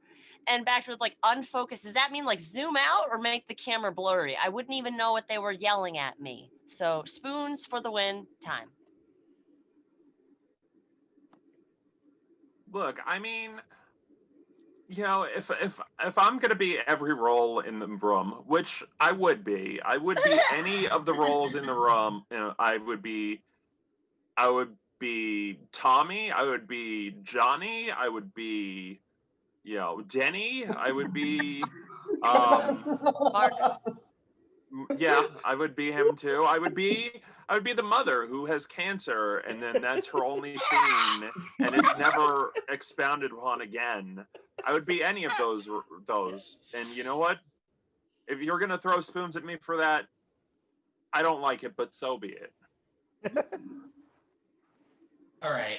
And back to like unfocused, does that mean like zoom out or make the camera blurry? I wouldn't even know what they were yelling at me. So spoons for the win. Time. Look, I mean, if I'm gonna be every role in the room, which I would be any of the roles in the room. I would be Tommy. I would be Johnny. I would be, Denny. I would be, Mark. yeah, I would be him too. I would be the mother who has cancer, and then that's her only scene, and it's never expounded upon again. I would be any of those. And you know what? If you're gonna throw spoons at me for that, I don't like it, but so be it. All right.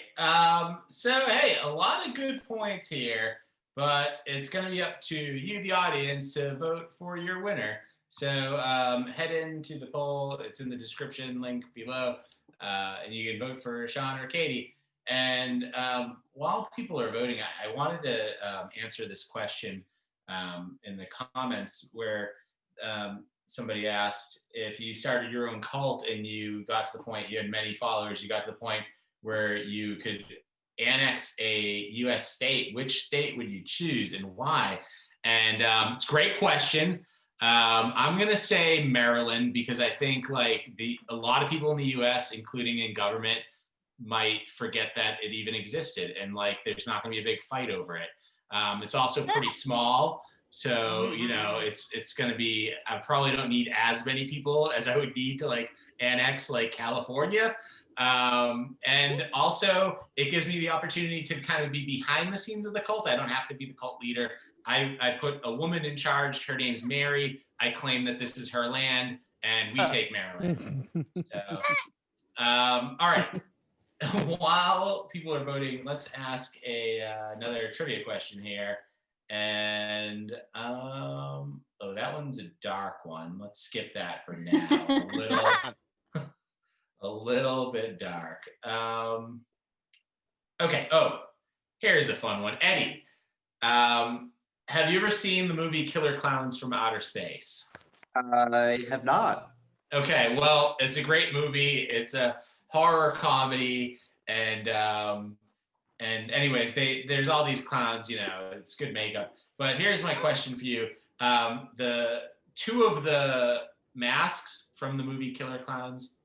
So hey, a lot of good points here, but it's gonna be up to you, the audience, to vote for your winner. So head into the poll. It's in the description link below, and you can vote for Sean or Katie. And while people are voting, I wanted to answer this question in the comments where somebody asked, if you started your own cult and you got to the point, you had many followers, you got to the point where you could annex a US state, which state would you choose and why? And it's a great question. I'm gonna say Maryland, because I think like a lot of people in the US, including in government, might forget that it even existed, and like there's not gonna be a big fight over it. It's also pretty small, So, you know, it's going to be, I probably don't need as many people as I would need to like annex like California. And also it gives me the opportunity to kind of be behind the scenes of the cult. I don't have to be the cult leader. I put a woman in charge. Her name's Mary. I claim that this is her land and we take Maryland. So, all right. While people are voting, let's ask another trivia question here. And oh, that one's a dark one. Let's skip that for now. A little bit dark. Okay. Oh, here's a fun one. Eddie, have you ever seen the movie Killer Clowns from Outer Space? I have not. Okay, well, it's a great movie. It's a horror comedy, and anyways, there's all these clowns. You know, it's good makeup. But here's my question for you: the two of the masks from the movie Killer Clowns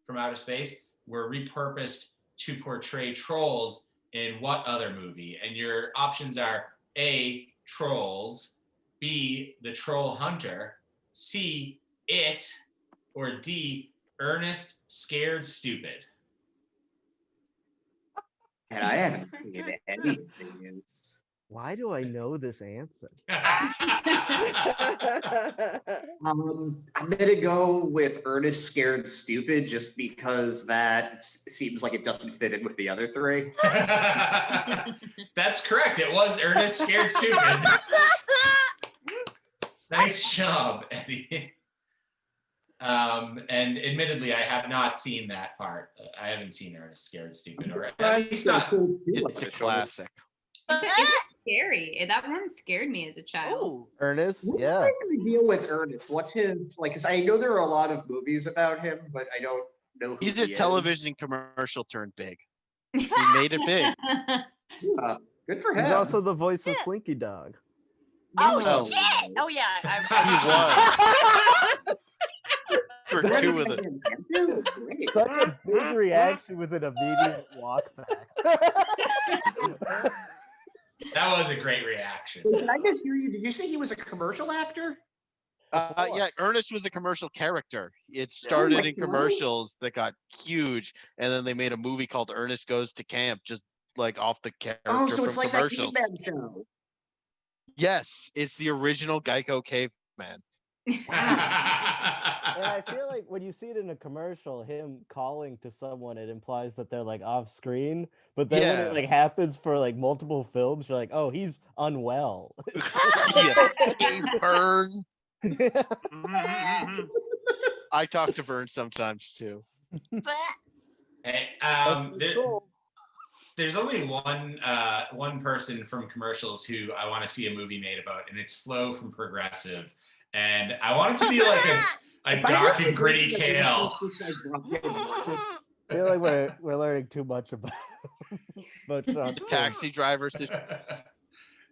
from Outer Space were repurposed to portray trolls in what other movie? And your options are A, Trolls, B, The Troll Hunter, C, It, or D, Ernest Scared Stupid. And I haven't seen anything. Why do I know this answer? I'm gonna go with Ernest Scared Stupid just because that seems like it doesn't fit in with the other three. That's correct. It was Ernest Scared Stupid. Nice job, Eddie. And admittedly, I have not seen that part. I haven't seen Ernest Scared Stupid, or at least not. It's a classic. It's scary. That one scared me as a child. Ooh. Ernest, What's yeah. the deal with Ernest? What's his like? Because I know there are a lot of movies about him, but I don't know who He's he a is. television commercial turned big. He made it big. Good for him. He's also the voice of Slinky Dog. Oh, Oh. shit! Oh yeah. He was. For two of them. Such a big reaction with an immediate walk back. That was a great reaction. Can I just hear you? Did you say he was a commercial actor? Yeah, Ernest was a commercial character. It started in commercials that got huge, and then they made a movie called Ernest Goes to Camp, just like off the character Oh, so from it's like commercials. that Caveman show. Yes, it's the original Geico Caveman. And I feel like when you see it in a commercial, him calling to someone, it implies that they're like off screen. But then when Yeah. it like happens for like multiple films, you're like, oh, he's unwell. Yeah. Hey, Vern. I talk to Vern sometimes too. Hey, That's the goal. there's only one person from commercials who I want to see a movie made about, and it's Flo from Progressive. And I want it to be like a dark and gritty tale. I feel like we're learning too much about Sean. Taxi drivers.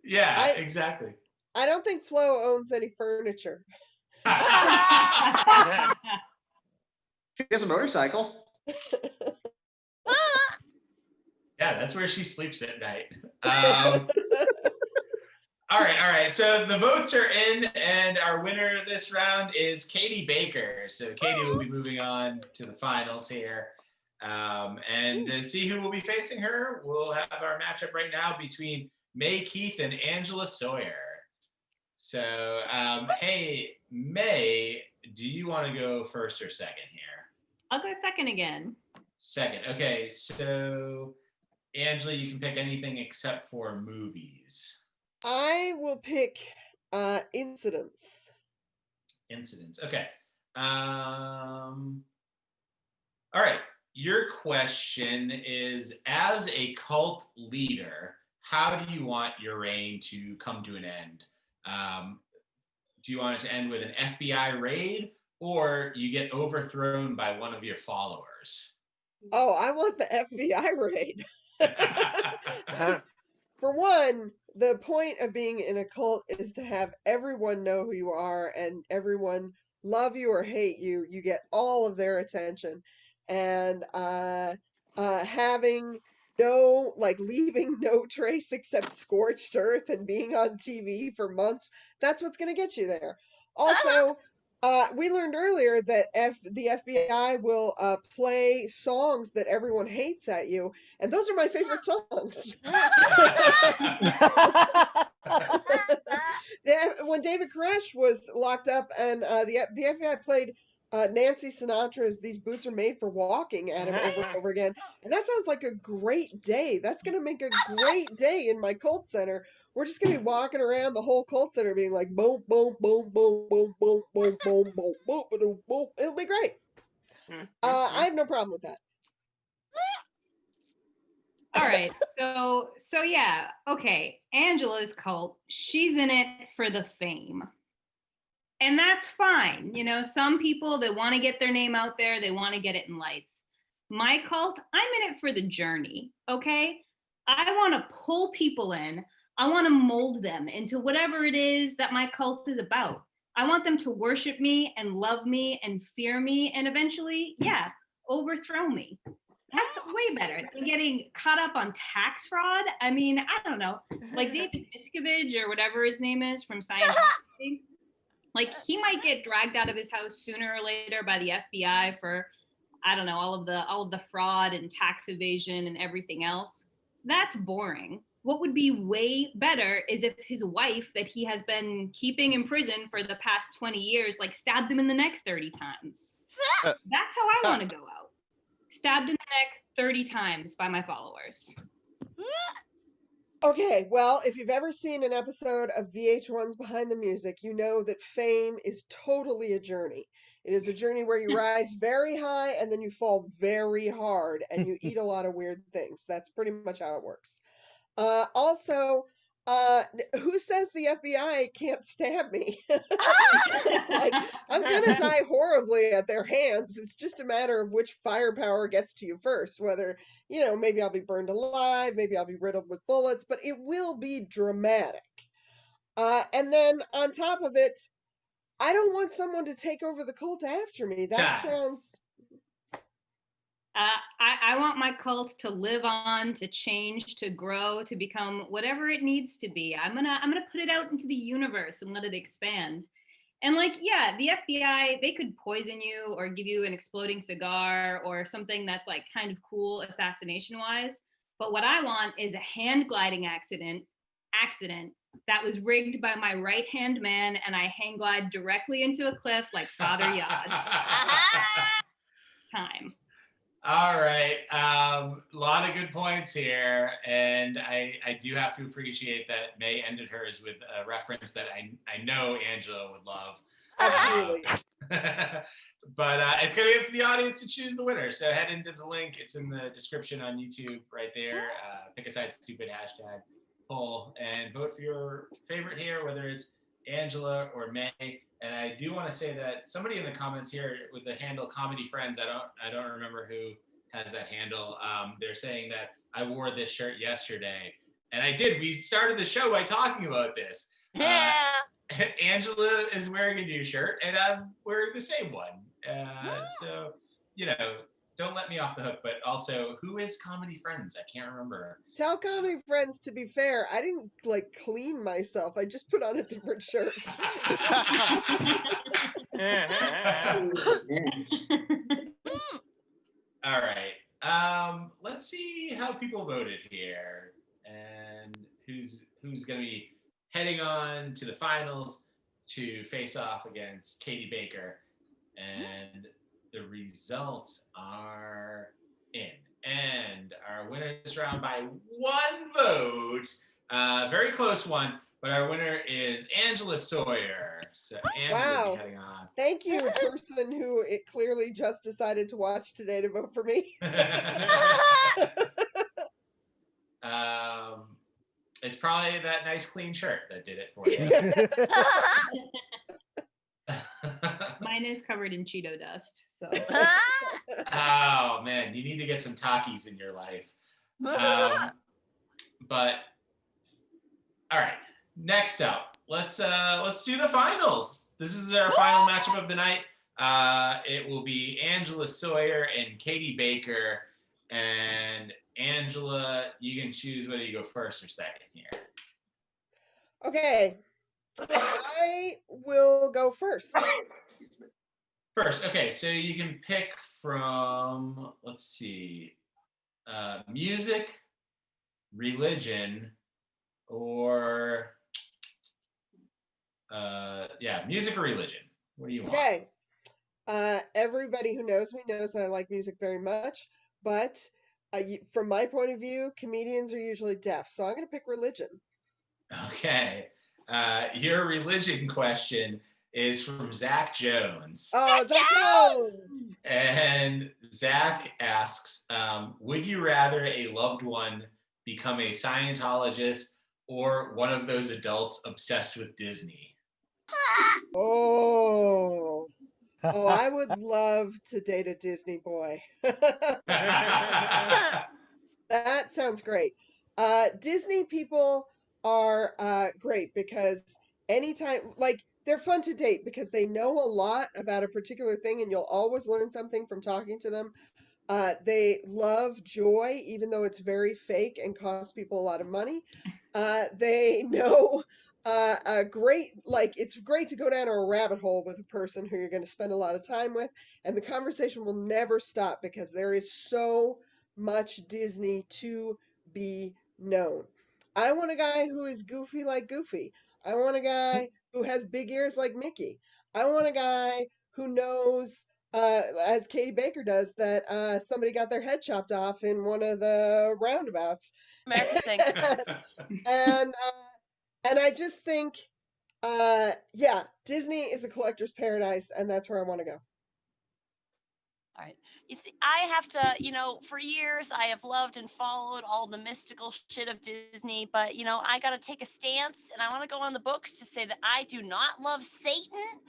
Yeah, exactly. I don't think Flo owns any furniture. She has a motorcycle. Yeah, that's where she sleeps at night. All right. So the votes are in, and our winner this round is Katie Baker. So Katie will be moving on to the finals here. And to see who will be facing her, we'll have our matchup right now between May Keith and Angela Sawyer. So, hey, May, do you want to go first or second here? I'll go second again. Second. Okay, so Angela, you can pick anything except for movies. I will pick incidents. Incidents. Okay. All right. Your question is, as a cult leader, how do you want your reign to come to an end? Do you want it to end with an FBI raid, or you get overthrown by one of your followers? Oh, I want the FBI raid. For one, the point of being in a cult is to have everyone know who you are and everyone love you or hate you. You get all of their attention. And having leaving no trace except scorched earth and being on TV for months. That's what's going to get you there. Also, we learned earlier that the FBI will play songs that everyone hates at you, and those are my favorite songs. When David Koresh was locked up and the FBI played Nancy Sinatra's "These Boots Are Made for Walking" at him over and over again, and that sounds like a great day. That's going to make a great day in my cult center. We're just going to be walking around the whole cult center being like boom, boom, boom, boom, boom, boom, boom, boom, boom, boom, boom, boom. It'll be great. I have no problem with that. All right. So yeah, okay. Angela's cult, she's in it for the fame. And that's fine. You know, some people, they want to get their name out there, they want to get it in lights. My cult, I'm in it for the journey, okay? I want to pull people in. I want to mold them into whatever it is that my cult is about. I want them to worship me and love me and fear me and eventually, yeah, overthrow me. That's way better than getting caught up on tax fraud. I mean, I don't know, like David Miscavige or whatever his name is from Scientology. Like he might get dragged out of his house sooner or later by the FBI for, I don't know, all of the fraud and tax evasion and everything else. That's boring. What would be way better is if his wife that he has been keeping in prison for the past 20 years, like stabbed him in the neck 30 times. That's how I want to go out. Stabbed in the neck 30 times by my followers. Okay, well, if you've ever seen an episode of VH1's Behind the Music, you know that fame is totally a journey. It is a journey where you rise very high and then you fall very hard and you eat a lot of weird things. That's pretty much how it works. Also, who says the FBI can't stab me? Like, I'm gonna die horribly at their hands. It's just a matter of which firepower gets to you first. Whether, you know, maybe I'll be burned alive, maybe I'll be riddled with bullets, but it will be dramatic. And then on top of it, I don't want someone to take over the cult after me. That sounds... I want my cult to live on, to change, to grow, to become whatever it needs to be. I'm gonna put it out into the universe and let it expand. And like, yeah, the FBI, they could poison you or give you an exploding cigar or something that's like kind of cool assassination wise. But what I want is a hand gliding accident that was rigged by my right hand man, and I hang glide directly into a cliff like Father Yod. Time. All right. A lot of good points here. And I do have to appreciate that May ended hers with a reference that I know Angela would love. Absolutely. But it's going to be up to the audience to choose the winner. So head into the link. It's in the description on YouTube right there. Pick a side stupid hashtag poll and vote for your favorite here, whether it's Angela or May. And I do want to say that somebody in the comments here with the handle Comedy Friends, I don't remember who has that handle. They're saying that I wore this shirt yesterday, and I did. We started the show by talking about this. Yeah. Angela is wearing a new shirt, and I'm wearing the same one. So, you know, don't let me off the hook. But also, who is Comedy Friends? I can't remember. Tell Comedy Friends, to be fair, I didn't like clean myself. I just put on a different shirt. All right. Let's see how people voted here, and who's going to be heading on to the finals to face off against Katie Baker. And the results are in. And our winner this round by one vote, very close one, but our winner is Angela Sawyer. So Angela will be heading on. Thank you, person who it clearly just decided to watch today to vote for me. It's probably that nice clean shirt that did it for you. Mine is covered in Cheeto dust, so. Oh man, you need to get some Takis in your life. But all right, next up, let's do the finals. This is our final matchup of the night. It will be Angela Sawyer and Katie Baker, and Angela, you can choose whether you go first or second here. Okay, I will go first. First, okay, so you can pick from, let's see, music, religion, or music or religion. What do you want? Okay. Everybody who knows me knows that I like music very much, but from my point of view, comedians are usually deaf, so I'm going to pick religion. Okay. Your religion question is from Zach Jones. Oh, Zach Jones! And Zach asks, would you rather a loved one become a Scientologist or one of those adults obsessed with Disney? Oh, I would love to date a Disney boy. That sounds great. Disney people are great because anytime, like, they're fun to date because they know a lot about a particular thing and you'll always learn something from talking to them. They love joy, even though it's very fake and costs people a lot of money. They know it's great to go down a rabbit hole with a person who you're going to spend a lot of time with, and the conversation will never stop because there is so much Disney to be known. I want a guy who is goofy like Goofy. I want a guy who has big ears like Mickey. I want a guy who knows, as Katie Baker does, that somebody got their head chopped off in one of the roundabouts. America Sings. And I just think, Disney is a collector's paradise, and that's where I want to go. All right. You see, I have to, for years I have loved and followed all the mystical shit of Disney, but, I got to take a stance and I want to go on the books to say that I do not love Satan.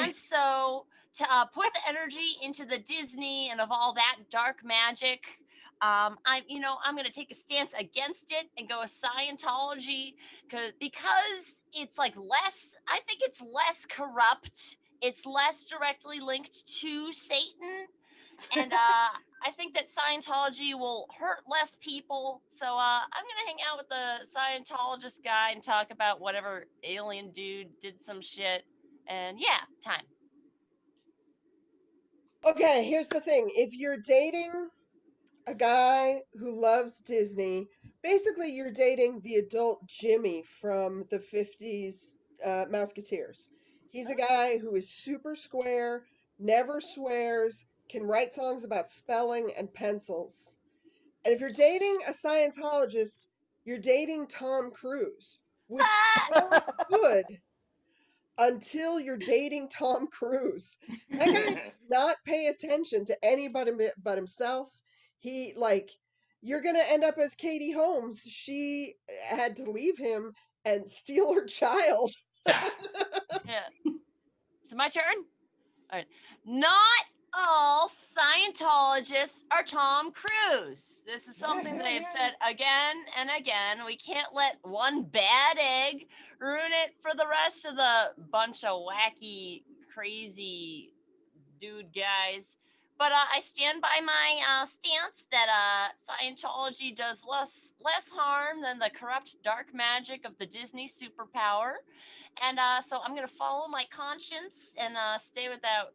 And so to put the energy into the Disney and of all that dark magic, I'm going to take a stance against it and go with Scientology because it's I think it's less corrupt. It's less directly linked to Satan. And I think that Scientology will hurt less people. So I'm going to hang out with the Scientologist guy and talk about whatever alien dude did some shit. And yeah, time. Okay, here's the thing. If you're dating a guy who loves Disney, basically you're dating the adult Jimmy from the 50s Mouseketeers. He's a guy who is super square, never swears, can write songs about spelling and pencils. And if you're dating a Scientologist, you're dating Tom Cruise, which sounds good until you're dating Tom Cruise. That guy does not pay attention to anybody but himself. You're going to end up as Katie Holmes. She had to leave him and steal her child. Yeah. Is it my turn? All right. Not all Scientologists are Tom Cruise. This is something they've said again and again. We can't let one bad egg ruin it for the rest of the bunch of wacky, crazy dude guys. But I stand by my stance that Scientology does less harm than the corrupt dark magic of the Disney superpower. And so I'm going to follow my conscience and stay with that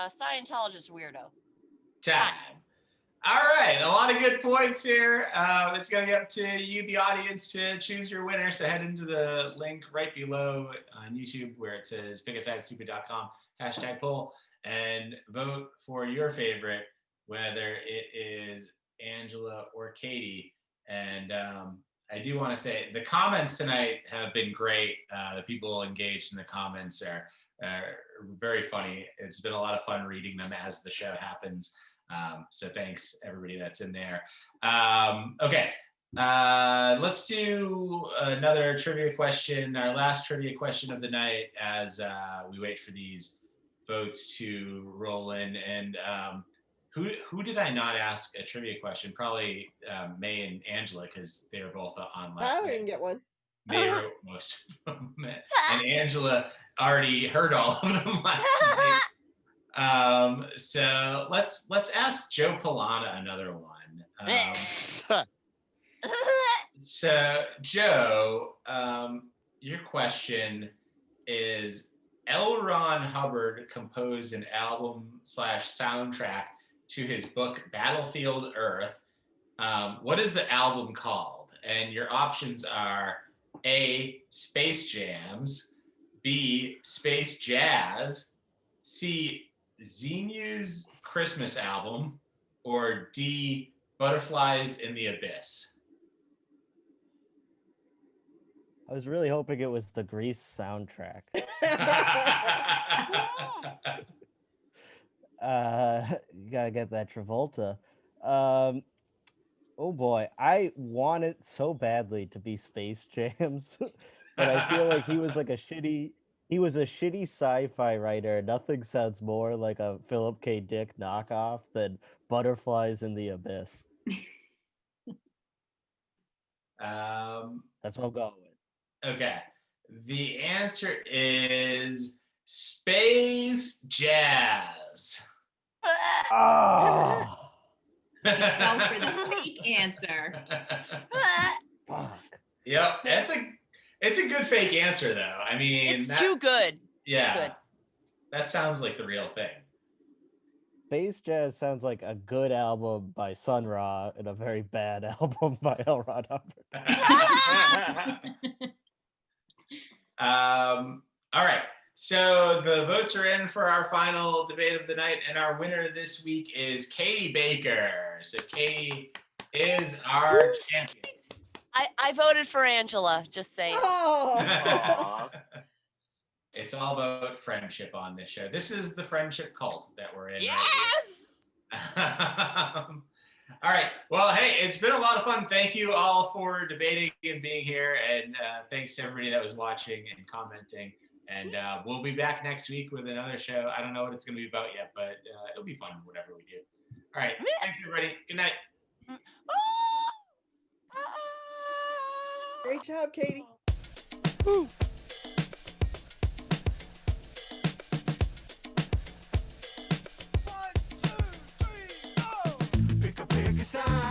Scientologist weirdo. Time. All right, a lot of good points here. It's going to be up to you, the audience, to choose your winner. So head into the link right below on YouTube where it says pickasidestupid.com #poll and vote for your favorite, whether it is Angela or Katie. And I do want to say the comments tonight have been great. The people engaged in the comments are very funny. It's been a lot of fun reading them as the show happens. So thanks everybody that's in there. Okay, let's do another trivia question, our last trivia question of the night as we wait for these votes to roll in. And who did I not ask a trivia question? Probably May and Angela, because they were both on last I night. didn't get one. May wrote most of them, and Angela already heard all of them last night. So let's ask Joe Polana another one. So Joe, your question is: L. Ron Hubbard composed an album/soundtrack to his book Battlefield Earth. What is the album called? And your options are A, Space Jams, B, Space Jazz, C, Xenu's Christmas album, or D, Butterflies in the Abyss. I was really hoping it was the Grease soundtrack. You gotta get that Travolta. Oh boy, I want it so badly to be Space Jams, but I feel like he was a shitty sci-fi writer. Nothing sounds more like a Philip K. Dick knockoff than Butterflies in the Abyss. That's what I'm going with. Okay. The answer is Space Jazz. Oh, Go for the fake answer. fuck. Yep, it's a good fake answer though. I mean, It's too good. yeah, Too good. that sounds like the real thing. Space Jazz sounds like a good album by Sun Ra and a very bad album by L. Ron Hubbard. All right. So the votes are in for our final debate of the night, and our winner this week is Katie Baker. So Katie is our champion. I voted for Angela, just saying. Oh. Aw. It's all about friendship on this show. This is the friendship cult that we're in. right Yes! here. All right. Well, hey, it's been a lot of fun. Thank you all for debating and being here. And thanks to everybody that was watching and commenting. And we'll be back next week with another show. I don't know what it's going to be about yet, but it'll be fun, whatever we do. All right. Thanks, everybody. Good night. Great job, Katie. Woo. Pick a side.